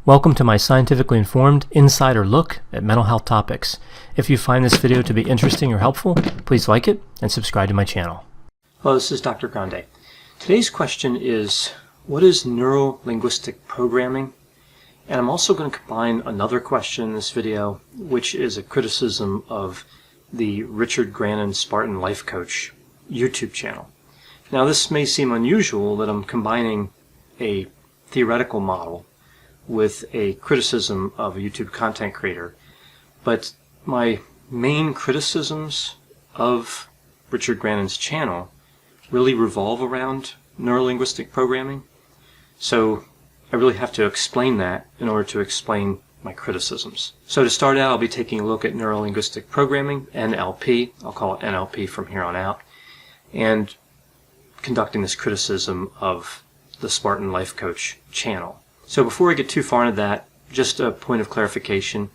Welcome to my scientifically informed insider look at mental health topics. If you find this video to be interesting or helpful, please like it and subscribe to my channel. Hello, this is Dr. Grannon. Today's question is, what is neuro-linguistic programming? And I'm also going to combine another question in this video, which is a criticism of the Richard Grannon Spartan Life Coach YouTube channel. Now, this may seem unusual that I'm combining a theoretical model with a criticism of a YouTube content creator, but my main criticisms of Richard Grannon's channel really revolve around neuro-linguistic programming. So I really have to explain that in order to explain my criticisms. So to start out, I'll be taking a look at neuro-linguistic programming, NLP, I'll call it NLP from here on out, and conducting this criticism of the Spartan Life Coach channel. So before I get too far into that, just a point of clarification.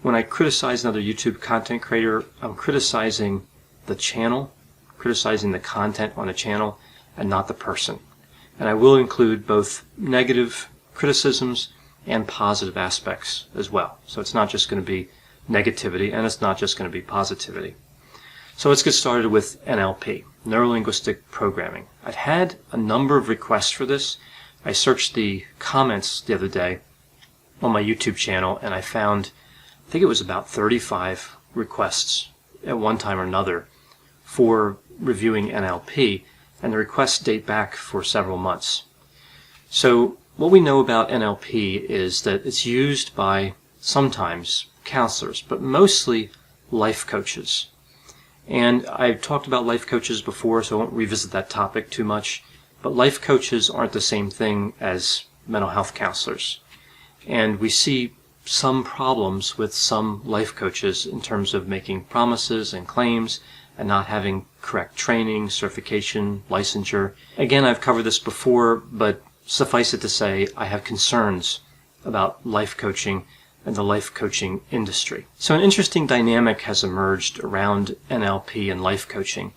When I criticize another YouTube content creator, I'm criticizing the channel, criticizing the content on the channel, and not the person. And I will include both negative criticisms and positive aspects as well. So it's not just going to be negativity, and it's not just going to be positivity. So let's get started with NLP, Neuro-Linguistic Programming. I've had a number of requests for this. I searched the comments the other day on my YouTube channel, and I found, I think it was about 35 requests at one time or another for reviewing NLP, and the requests date back for several months. So what we know about NLP is that it's used by sometimes counselors, but mostly life coaches. And I've talked about life coaches before, so I won't revisit that topic too much. But life coaches aren't the same thing as mental health counselors. And we see some problems with some life coaches in terms of making promises and claims and not having correct training, certification, licensure. Again, I've covered this before, but suffice it to say, I have concerns about life coaching and the life coaching industry. So an interesting dynamic has emerged around NLP and life coaching,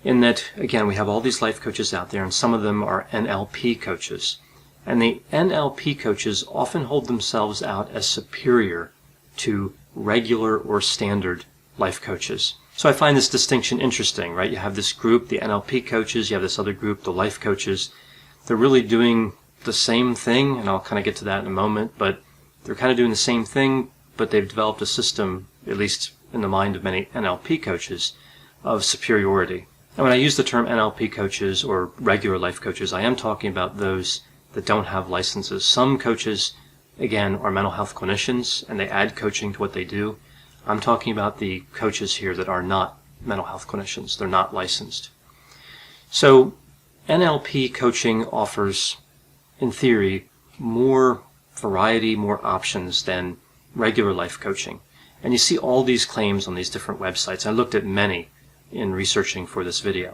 in that, again, we have all these life coaches out there, and some of them are NLP coaches. And the NLP coaches often hold themselves out as superior to regular or standard life coaches. So I find this distinction interesting, right? You have this group, the NLP coaches, you have this other group, the life coaches. They're really doing the same thing, and I'll kind of get to that in a moment, but they're kind of doing the same thing, but they've developed a system, at least in the mind of many NLP coaches, of superiority. And when I use the term NLP coaches or regular life coaches, I am talking about those that don't have licenses. Some coaches, again, are mental health clinicians, and they add coaching to what they do. I'm talking about the coaches here that are not mental health clinicians. They're not licensed. So NLP coaching offers, in theory, more variety, more options than regular life coaching. And you see all these claims on these different websites. I looked at many in researching for this video.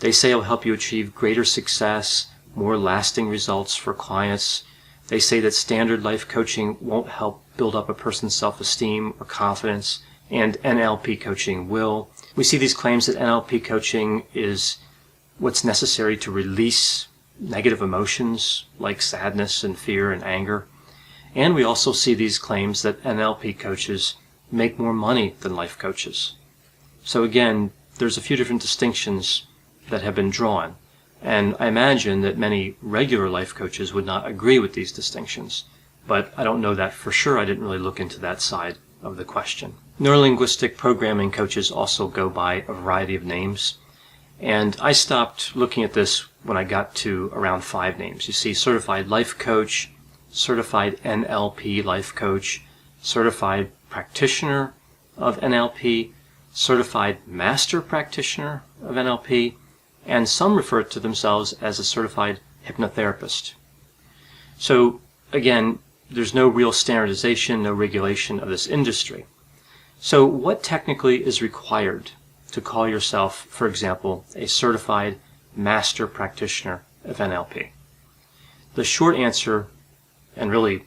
They say it'll help you achieve greater success, more lasting results for clients. They say that standard life coaching won't help build up a person's self-esteem or confidence, and NLP coaching will. We see these claims that NLP coaching is what's necessary to release negative emotions like sadness and fear and anger. And we also see these claims that NLP coaches make more money than life coaches. So again, there's a few different distinctions that have been drawn, and I imagine that many regular life coaches would not agree with these distinctions, but I don't know that for sure. I didn't really look into that side of the question. Neuro-linguistic programming coaches also go by a variety of names, and I stopped looking at this when I got to around 5 names. You see certified life coach, certified NLP life coach, certified practitioner of NLP, certified master practitioner of NLP, and some refer to themselves as a certified hypnotherapist. So again, there's no real standardization, no regulation of this industry. So what technically is required to call yourself, for example, a certified master practitioner of NLP? The short answer, and really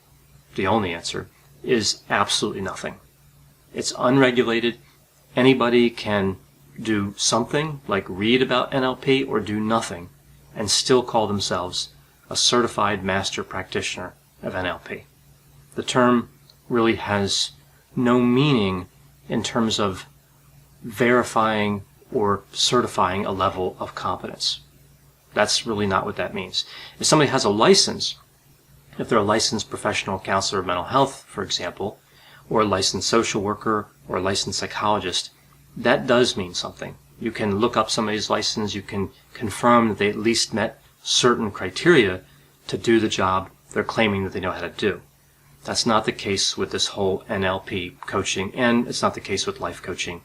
the only answer, is absolutely nothing. It's unregulated. Anybody can do something like read about NLP or do nothing and still call themselves a certified master practitioner of NLP. The term really has no meaning in terms of verifying or certifying a level of competence. That's really not what that means. If somebody has a license, if they're a licensed professional counselor of mental health, for example, or a licensed social worker or a licensed psychologist, that does mean something. You can look up somebody's license, you can confirm that they at least met certain criteria to do the job they're claiming that they know how to do. That's not the case with this whole NLP coaching, and it's not the case with life coaching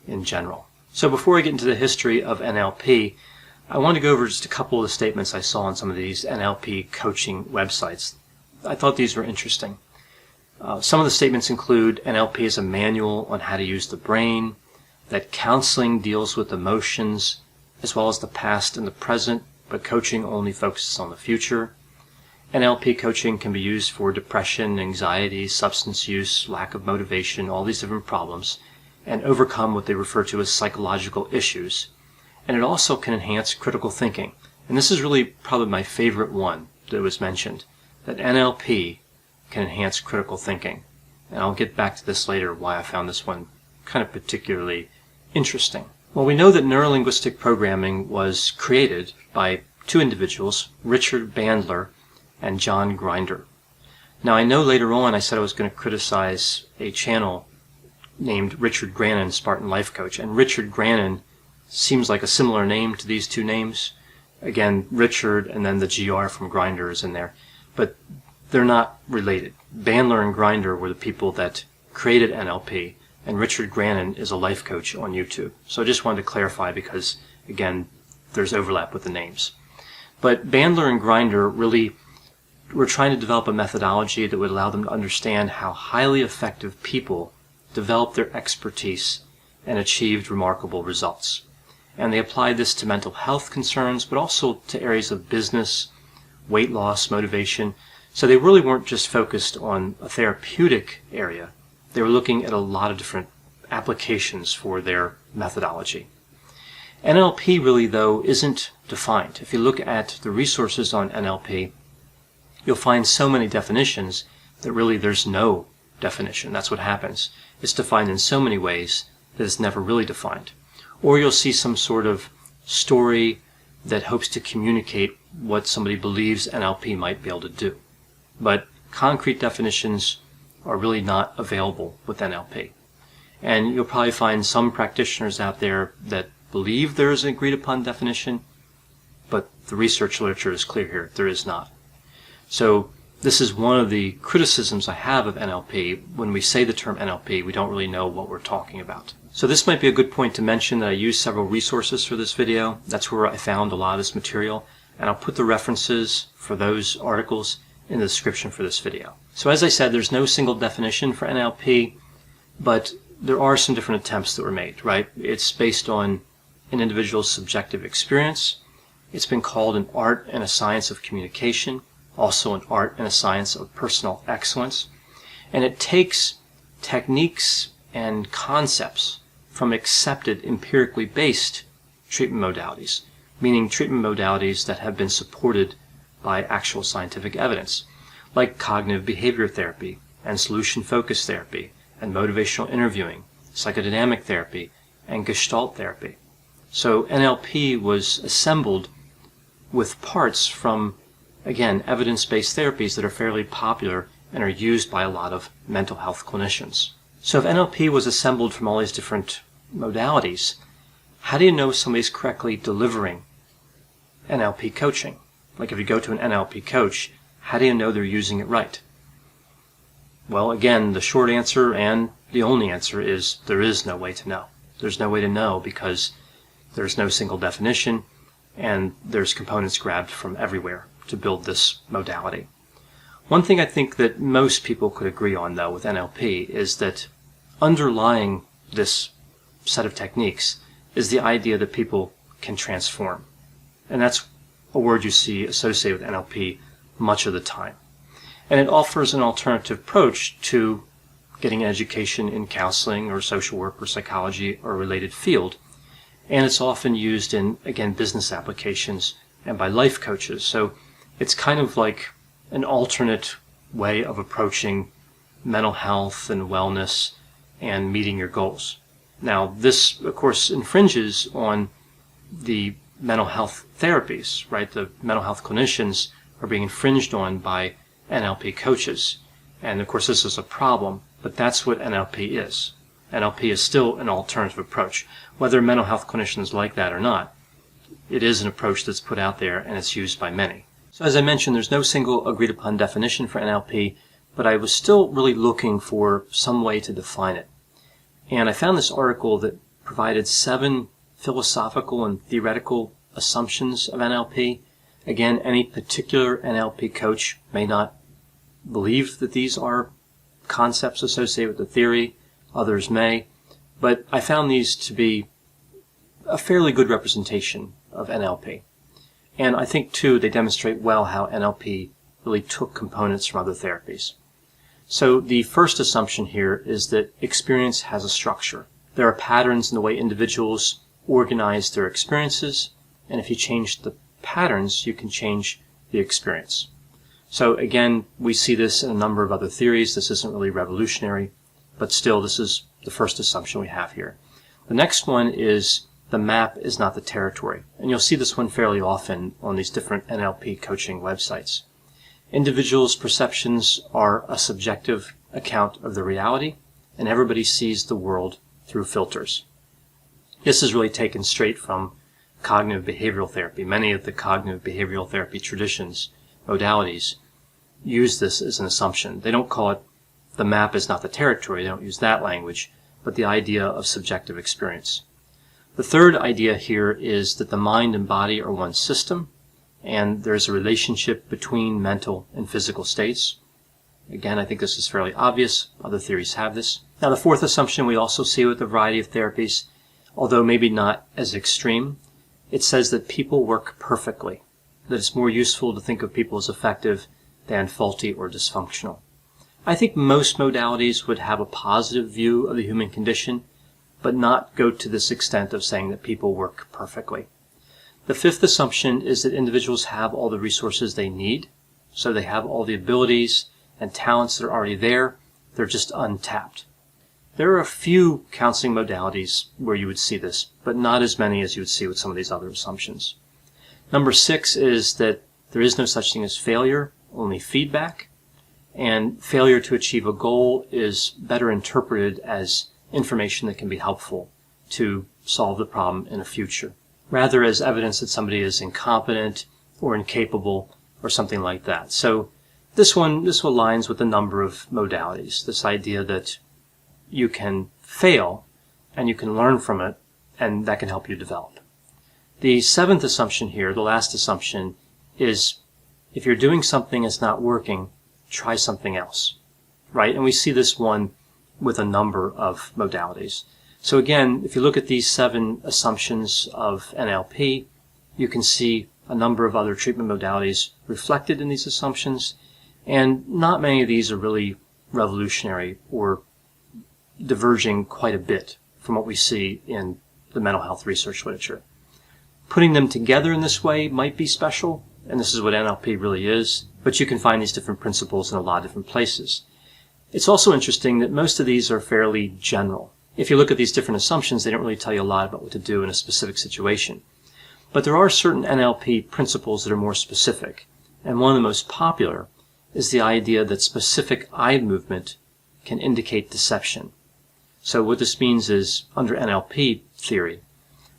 in general. So before I get into the history of NLP, I want to go over just a couple of the statements I saw on some of these NLP coaching websites. I thought these were interesting. Some of the statements include NLP is a manual on how to use the brain, that counseling deals with emotions as well as the past and the present, but coaching only focuses on the future. NLP coaching can be used for depression, anxiety, substance use, lack of motivation, all these different problems, and overcome what they refer to as psychological issues. And it also can enhance critical thinking. And this is really probably my favorite one that was mentioned, that NLP can enhance critical thinking. And I'll get back to this later, why I found this one kind of particularly interesting. Well, we know that neuro-linguistic programming was created by two individuals, Richard Bandler and John Grinder. Now, I know later on I said I was going to criticize a channel named Richard Grannon Spartan Life Coach, and Richard Grannon seems like a similar name to these two names. Again, Richard and then the GR from Grinder is in there, but they're not related. Bandler and Grinder were the people that created NLP, and Richard Grannon is a life coach on YouTube. So I just wanted to clarify because, again, there's overlap with the names. But Bandler and Grinder really were trying to develop a methodology that would allow them to understand how highly effective people developed their expertise and achieved remarkable results. And they applied this to mental health concerns, but also to areas of business, weight loss, motivation. So they really weren't just focused on a therapeutic area. They were looking at a lot of different applications for their methodology. NLP really, though, isn't defined. If you look at the resources on NLP, you'll find so many definitions that really there's no definition. That's what happens. It's defined in so many ways that it's never really defined. Or you'll see some sort of story that hopes to communicate what somebody believes NLP might be able to do. But concrete definitions are really not available with NLP. And you'll probably find some practitioners out there that believe there is an agreed upon definition, but the research literature is clear here, there is not. So this is one of the criticisms I have of NLP. When we say the term NLP, we don't really know what we're talking about. So this might be a good point to mention that I used several resources for this video. That's where I found a lot of this material, and I'll put the references for those articles in the description for this video. So as I said, there's no single definition for NLP, but there are some different attempts that were made, right? It's based on an individual's subjective experience. It's been called an art and a science of communication, also an art and a science of personal excellence. And it takes techniques and concepts from accepted empirically based treatment modalities, meaning treatment modalities that have been supported by actual scientific evidence, like cognitive behavior therapy and solution-focused therapy and motivational interviewing, psychodynamic therapy, and Gestalt therapy. So NLP was assembled with parts from, again, evidence-based therapies that are fairly popular and are used by a lot of mental health clinicians. So if NLP was assembled from all these different modalities, how do you know somebody's correctly delivering NLP coaching? Like if you go to an NLP coach, how do you know they're using it right? Well, again, the short answer and the only answer is there is no way to know. There's no way to know because there's no single definition and there's components grabbed from everywhere to build this modality. One thing I think that most people could agree on, though, with NLP is that underlying this set of techniques is the idea that people can transform. And that's a word you see associated with NLP much of the time. And it offers an alternative approach to getting an education in counseling or social work or psychology or a related field. And it's often used in, again, business applications and by life coaches. So it's kind of like an alternate way of approaching mental health and wellness and meeting your goals. Now, this, of course, infringes on the mental health therapies, right? The mental health clinicians are being infringed on by NLP coaches. And, of course, this is a problem, but that's what NLP is. NLP is still an alternative approach. Whether mental health clinicians like that or not, it is an approach that's put out there and it's used by many. So as I mentioned, there's no single agreed upon definition for NLP, but I was still really looking for some way to define it. And I found this article that provided 7 philosophical and theoretical assumptions of NLP. Again, any particular NLP coach may not believe that these are concepts associated with the theory. Others may. But I found these to be a fairly good representation of NLP. And I think, too, they demonstrate well how NLP really took components from other therapies. So the first assumption here is that experience has a structure. There are patterns in the way individuals organize their experiences, and if you change the patterns, you can change the experience. So again, we see this in a number of other theories. This isn't really revolutionary, but still, this is the first assumption we have here. The next one is the map is not the territory. And you'll see this one fairly often on these different NLP coaching websites. Individuals' perceptions are a subjective account of the reality, and everybody sees the world through filters. This is really taken straight from cognitive behavioral therapy. Many of the cognitive behavioral therapy traditions, modalities, use this as an assumption. They don't call it the map is not the territory. They don't use that language, but the idea of subjective experience. The third idea here is that the mind and body are one system, and there's a relationship between mental and physical states. Again, I think this is fairly obvious. Other theories have this. Now, the fourth assumption we also see with a variety of therapies, although maybe not as extreme, it says that people work perfectly, that it's more useful to think of people as effective than faulty or dysfunctional. I think most modalities would have a positive view of the human condition, but not go to this extent of saying that people work perfectly. The fifth assumption is that individuals have all the resources they need, so they have all the abilities and talents that are already there, they're just untapped. There are a few counseling modalities where you would see this, but not as many as you would see with some of these other assumptions. Number 6 is that there is no such thing as failure, only feedback, and failure to achieve a goal is better interpreted as information that can be helpful to solve the problem in the future, rather as evidence that somebody is incompetent or incapable or something like that. So this aligns with a number of modalities, this idea that you can fail and you can learn from it, and that can help you develop. The 7th assumption here, the last assumption, is if you're doing something that's not working, try something else, right? And we see this one with a number of modalities. So again, if you look at these 7 assumptions of NLP, you can see a number of other treatment modalities reflected in these assumptions, and not many of these are really revolutionary or diverging quite a bit from what we see in the mental health research literature. Putting them together in this way might be special, and this is what NLP really is, but you can find these different principles in a lot of different places. It's also interesting that most of these are fairly general. If you look at these different assumptions, they don't really tell you a lot about what to do in a specific situation. But there are certain NLP principles that are more specific, and one of the most popular is the idea that specific eye movement can indicate deception. So what this means is, under NLP theory,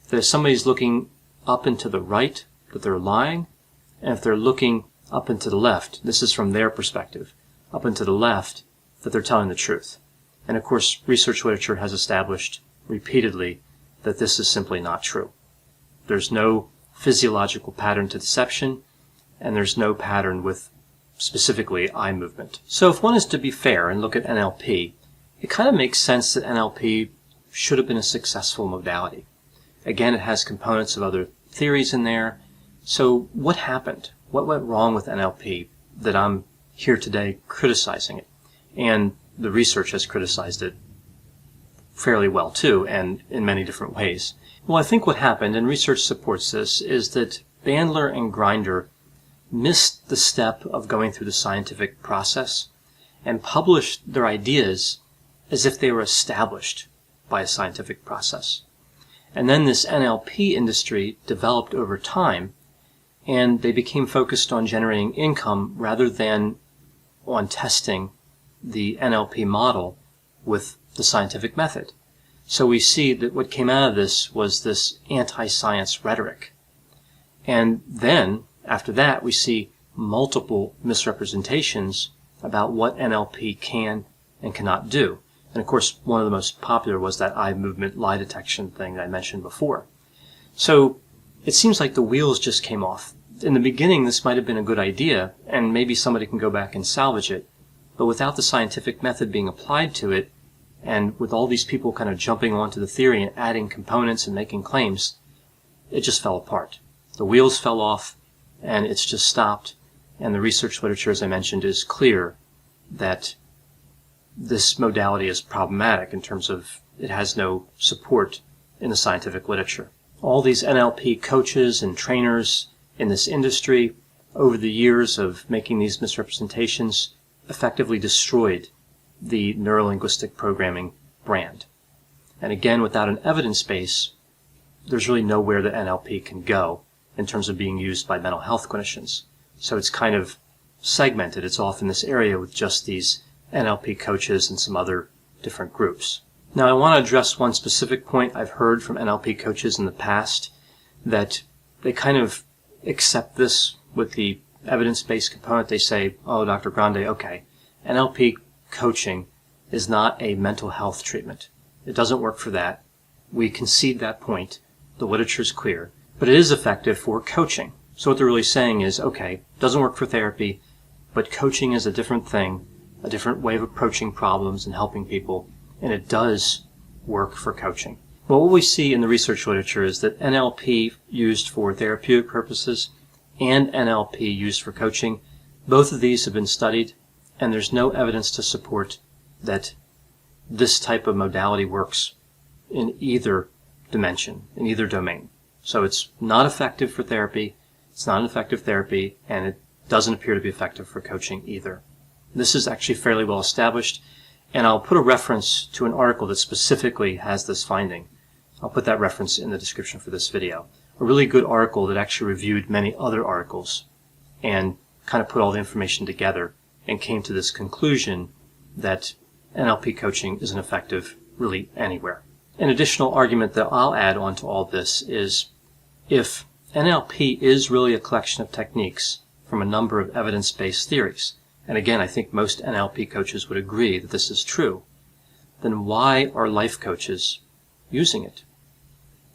that if somebody's looking up and to the right, that they're lying, and if they're looking up and to the left, this is from their perspective, up and to the left, that they're telling the truth. And of course, research literature has established repeatedly that this is simply not true. There's no physiological pattern to deception, and there's no pattern with specifically eye movement. So if one is to be fair and look at NLP, it kind of makes sense that NLP should have been a successful modality. Again, it has components of other theories in there. So what happened? What went wrong with NLP that I'm here today criticizing it? And the research has criticized it fairly well too, and in many different ways. Well, I think what happened, and research supports this, is that Bandler and Grinder missed the step of going through the scientific process and published their ideas as if they were established by a scientific process. And then this NLP industry developed over time, and they became focused on generating income rather than on testing the NLP model with the scientific method. So we see that what came out of this was this anti-science rhetoric. And then, after that, we see multiple misrepresentations about what NLP can and cannot do. And of course, one of the most popular was that eye movement lie detection thing that I mentioned before. So it seems like the wheels just came off. In the beginning, this might have been a good idea, and maybe somebody can go back and salvage it. But without the scientific method being applied to it, and with all these people kind of jumping onto the theory and adding components and making claims, it just fell apart. The wheels fell off, and it's just stopped. And the research literature, as I mentioned, is clear that this modality is problematic in terms of it has no support in the scientific literature. All these NLP coaches and trainers in this industry, over the years of making these misrepresentations, effectively destroyed the Neuro-Linguistic programming brand. And again, without an evidence base, there's really nowhere that NLP can go in terms of being used by mental health clinicians. So it's kind of segmented. It's off in this area with just these NLP coaches and some other different groups. Now, I want to address one specific point I've heard from NLP coaches in the past, that they kind of accept this with the evidence-based component. They say, oh, Dr. Grande, okay, NLP coaching is not a mental health treatment. It doesn't work for that. We concede that point. The literature is clear. But it is effective for coaching. So what they're really saying is, okay, it doesn't work for therapy, but coaching is a different thing, a different way of approaching problems and helping people, and it does work for coaching. Well, what we see in the research literature is that NLP used for therapeutic purposes and NLP used for coaching, both of these have been studied, and there's no evidence to support that this type of modality works in either dimension, in either domain. So it's not effective for therapy, it's not an effective therapy, and it doesn't appear to be effective for coaching either. This is actually fairly well established, and I'll put a reference to an article that specifically has this finding. I'll put that reference in the description for this video. A really good article that actually reviewed many other articles and kind of put all the information together and came to this conclusion that NLP coaching isn't effective really anywhere. An additional argument that I'll add on to all this is, if NLP is really a collection of techniques from a number of evidence-based theories, and again, I think most NLP coaches would agree that this is true, then why are life coaches using it?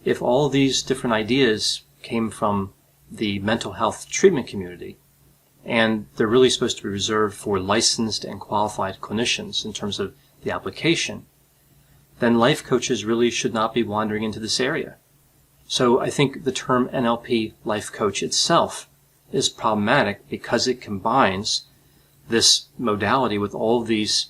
If all these different ideas came from the mental health treatment community, and they're really supposed to be reserved for licensed and qualified clinicians in terms of the application, then life coaches really should not be wandering into this area. So I think the term NLP life coach itself is problematic because it combines this modality with all of these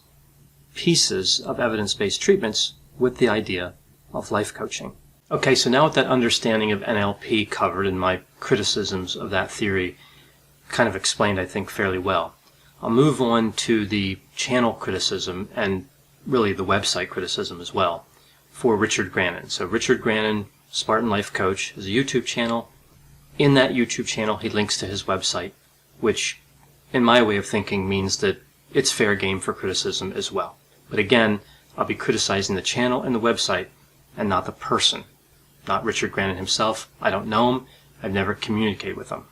pieces of evidence-based treatments with the idea of life coaching. Okay, so now with that understanding of NLP covered and my criticisms of that theory kind of explained, I think, fairly well, I'll move on to the channel criticism and really the website criticism as well for Richard Grannon. So Richard Grannon, Spartan Life Coach, is a YouTube channel. In that YouTube channel, he links to his website, which in my way of thinking means that it's fair game for criticism as well. But again, I'll be criticizing the channel and the website and not the person, not Richard Grannon himself. I don't know him. I've never communicated with him.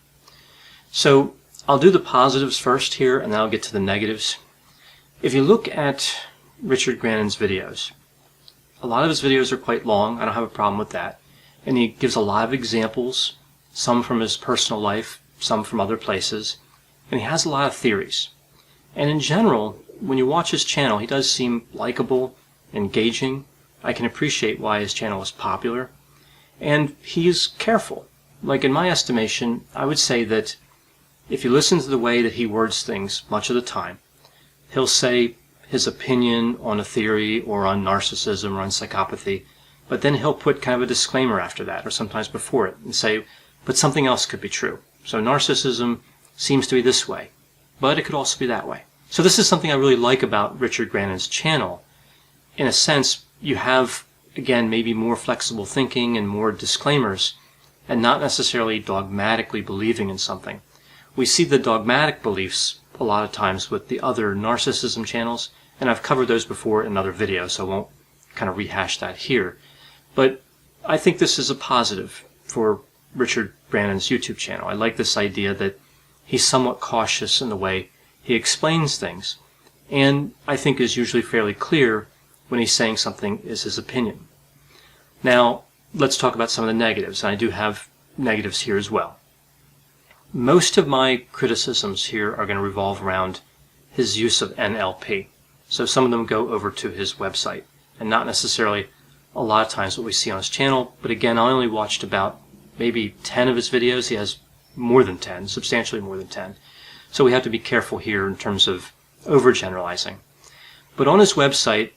So I'll do the positives first here, and then I'll get to the negatives. If you look at Richard Grannon's videos, a lot of his videos are quite long. I don't have a problem with that. And he gives a lot of examples, some from his personal life, some from other places. And he has a lot of theories. And in general, when you watch his channel, he does seem likable, engaging. I can appreciate why his channel is popular. And he's careful. Like, in my estimation, I would say that if you listen to the way that he words things much of the time, he'll say his opinion on a theory or on narcissism or on psychopathy, but then he'll put kind of a disclaimer after that, or sometimes before it, and say, but something else could be true. So narcissism, seems to be this way, but it could also be that way. So this is something I really like about Richard Grannon's channel. In a sense, you have, again, maybe more flexible thinking and more disclaimers, and not necessarily dogmatically believing in something. We see the dogmatic beliefs a lot of times with the other narcissism channels, and I've covered those before in other videos, so I won't kind of rehash that here. But I think this is a positive for Richard Grannon's YouTube channel. I like this idea that he's somewhat cautious in the way he explains things, and I think is usually fairly clear when he's saying something is his opinion. Now, let's talk about some of the negatives. I do have negatives here as well. Most of my criticisms here are going to revolve around his use of NLP. So some of them go over to his website, and not necessarily a lot of times what we see on his channel. But again, I only watched about maybe 10 of his videos. He has more than 10, substantially more than 10. So we have to be careful here in terms of overgeneralizing. But on his website,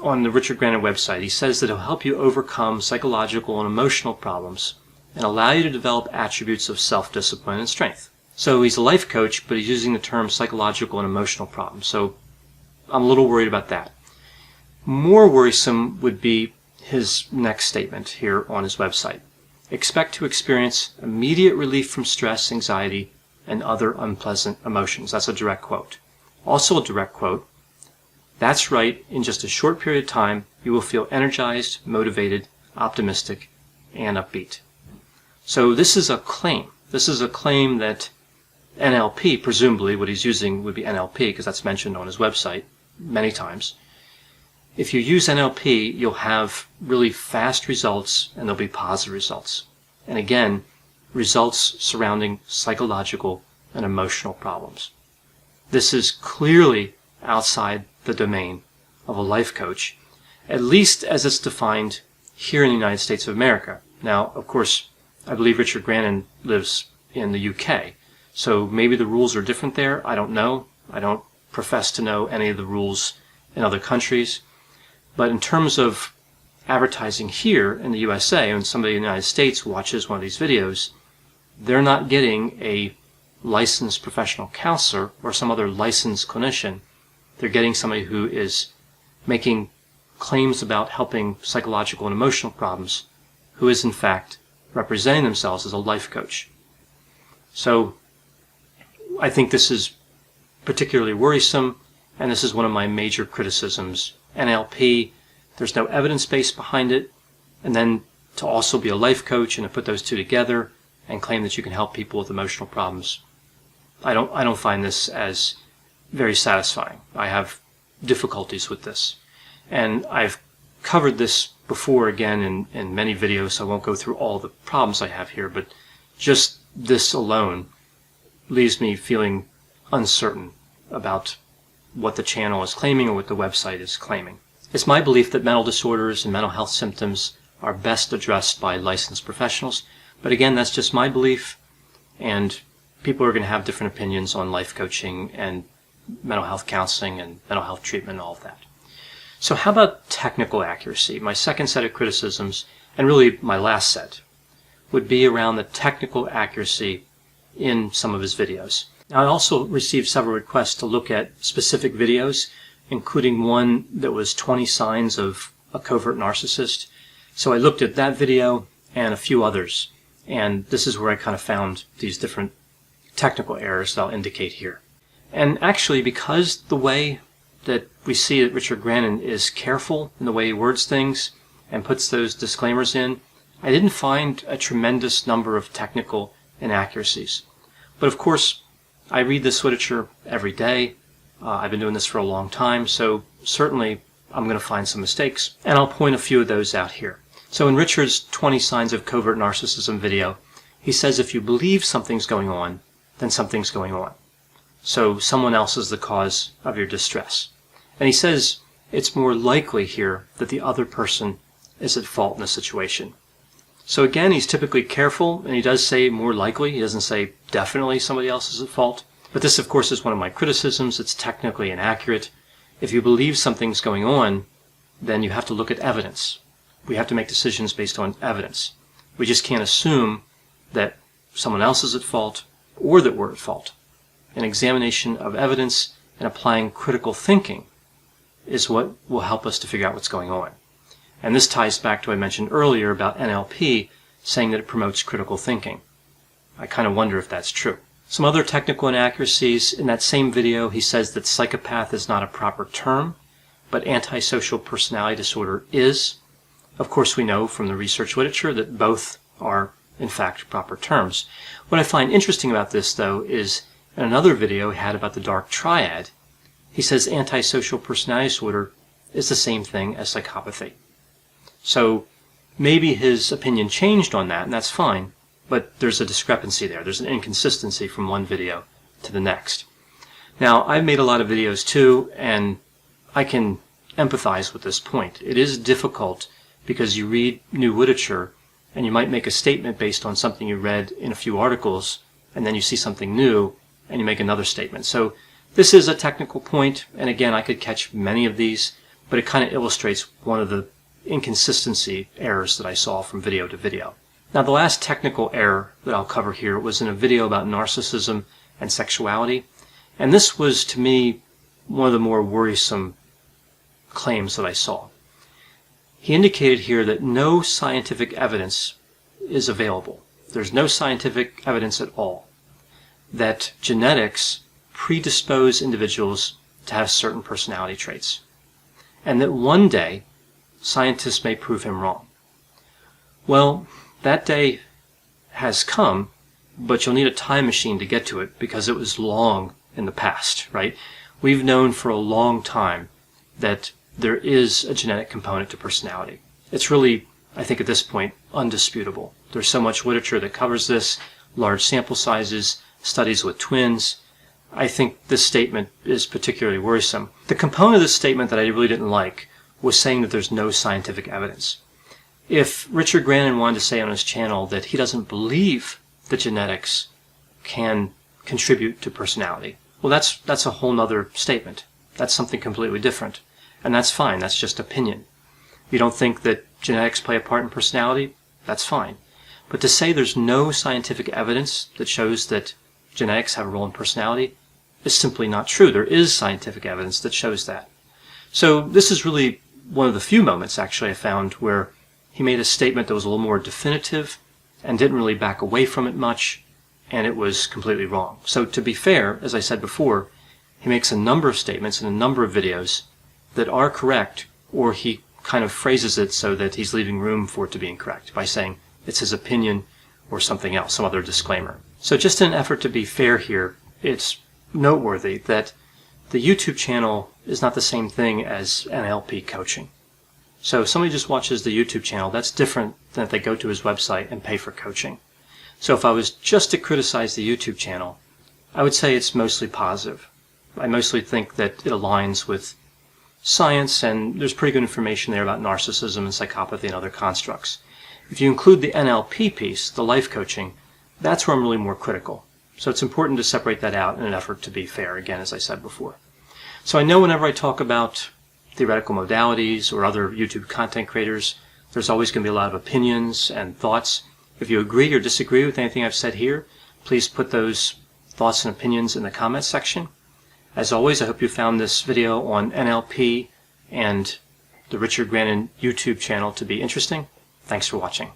on the Richard Grannon website, he says that he'll help you overcome psychological and emotional problems and allow you to develop attributes of self-discipline and strength. So he's a life coach, but he's using the term psychological and emotional problems. So I'm a little worried about that. More worrisome would be his next statement here on his website. Expect to experience immediate relief from stress, anxiety, and other unpleasant emotions. That's a direct quote. Also a direct quote. That's right, in just a short period of time, you will feel energized, motivated, optimistic, and upbeat. So this is a claim. This is a claim that NLP, presumably what he's using would be NLP, because that's mentioned on his website many times. If you use NLP, you'll have really fast results, and there'll be positive results. And again, results surrounding psychological and emotional problems. This is clearly outside the domain of a life coach, at least as it's defined here in the United States of America. Now, of course, I believe Richard Grannon lives in the UK, so maybe the rules are different there. I don't know. I don't profess to know any of the rules in other countries. But in terms of advertising here in the USA, when somebody in the United States watches one of these videos, they're not getting a licensed professional counselor or some other licensed clinician. They're getting somebody who is making claims about helping psychological and emotional problems, who is in fact representing themselves as a life coach. So I think this is particularly worrisome, and this is one of my major criticisms. NLP, there's no evidence base behind it, and then to also be a life coach and to put those two together and claim that you can help people with emotional problems, I don't find this as very satisfying. I have difficulties with this, and I've covered this before again in many videos, so I won't go through all the problems I have here, but just this alone leaves me feeling uncertain about what the channel is claiming or what the website is claiming. It's my belief that mental disorders and mental health symptoms are best addressed by licensed professionals, but again, that's just my belief, and people are going to have different opinions on life coaching and mental health counseling and mental health treatment and all of that. So how about technical accuracy? My second set of criticisms, and really my last set, would be around the technical accuracy in some of his videos. Now, I also received several requests to look at specific videos, including one that was 20 signs of a covert narcissist. So I looked at that video and a few others, and this is where I kind of found these different technical errors that I'll indicate here. And actually, because the way that we see that Richard Grannon is careful in the way he words things and puts those disclaimers in, I didn't find a tremendous number of technical inaccuracies. But of course, I read this literature every day. I've been doing this for a long time, so certainly I'm going to find some mistakes, and I'll point a few of those out here. So in Richard's 20 Signs of Covert Narcissism video, he says if you believe something's going on, then something's going on. So someone else is the cause of your distress. And he says it's more likely here that the other person is at fault in the situation. So again, he's typically careful, and he does say more likely. He doesn't say definitely somebody else is at fault. But this, of course, is one of my criticisms. It's technically inaccurate. If you believe something's going on, then you have to look at evidence. We have to make decisions based on evidence. We just can't assume that someone else is at fault or that we're at fault. An examination of evidence and applying critical thinking is what will help us to figure out what's going on. And this ties back to what I mentioned earlier about NLP saying that it promotes critical thinking. I kind of wonder if that's true. Some other technical inaccuracies. In that same video, he says that psychopath is not a proper term, but antisocial personality disorder is. Of course, we know from the research literature that both are, in fact, proper terms. What I find interesting about this, though, is in another video he had about the dark triad, he says antisocial personality disorder is the same thing as psychopathy. So maybe his opinion changed on that, and that's fine, but there's a discrepancy there. There's an inconsistency from one video to the next. Now, I've made a lot of videos too, and I can empathize with this point. It is difficult because you read new literature and you might make a statement based on something you read in a few articles, and then you see something new and you make another statement. So this is a technical point, and again, I could catch many of these, but it kind of illustrates one of the inconsistency errors that I saw from video to video. Now, the last technical error that I'll cover here was in a video about narcissism and sexuality, and this was, to me, one of the more worrisome claims that I saw. He indicated here that no scientific evidence is available. There's no scientific evidence at all that genetics predispose individuals to have certain personality traits, and that one day scientists may prove him wrong. Well, that day has come, but you'll need a time machine to get to it because it was long in the past, right? We've known for a long time that there is a genetic component to personality. It's really, I think at this point, undisputable. There's so much literature that covers this, large sample sizes, studies with twins. I think this statement is particularly worrisome. The component of this statement that I really didn't like was saying that there's no scientific evidence. If Richard Grannon wanted to say on his channel that he doesn't believe that genetics can contribute to personality, well, that's a whole nother statement. That's something completely different. And that's fine. That's just opinion. You don't think that genetics play a part in personality? That's fine. But to say there's no scientific evidence that shows that genetics have a role in personality is simply not true. There is scientific evidence that shows that. So this is really one of the few moments, actually, I found where he made a statement that was a little more definitive and didn't really back away from it much, and it was completely wrong. So to be fair, as I said before, he makes a number of statements in a number of videos that are correct, or he kind of phrases it so that he's leaving room for it to be incorrect by saying it's his opinion or something else, some other disclaimer. So just in an effort to be fair here, it's noteworthy that the YouTube channel is not the same thing as NLP coaching. So if somebody just watches the YouTube channel, that's different than if they go to his website and pay for coaching. So if I was just to criticize the YouTube channel, I would say it's mostly positive. I mostly think that it aligns with science, and there's pretty good information there about narcissism and psychopathy and other constructs. If you include the NLP piece, the life coaching, that's where I'm really more critical. So it's important to separate that out in an effort to be fair, again, as I said before. So I know whenever I talk about theoretical modalities or other YouTube content creators, there's always going to be a lot of opinions and thoughts. If you agree or disagree with anything I've said here, please put those thoughts and opinions in the comments section. As always, I hope you found this video on NLP and the Richard Grannon YouTube channel to be interesting. Thanks for watching.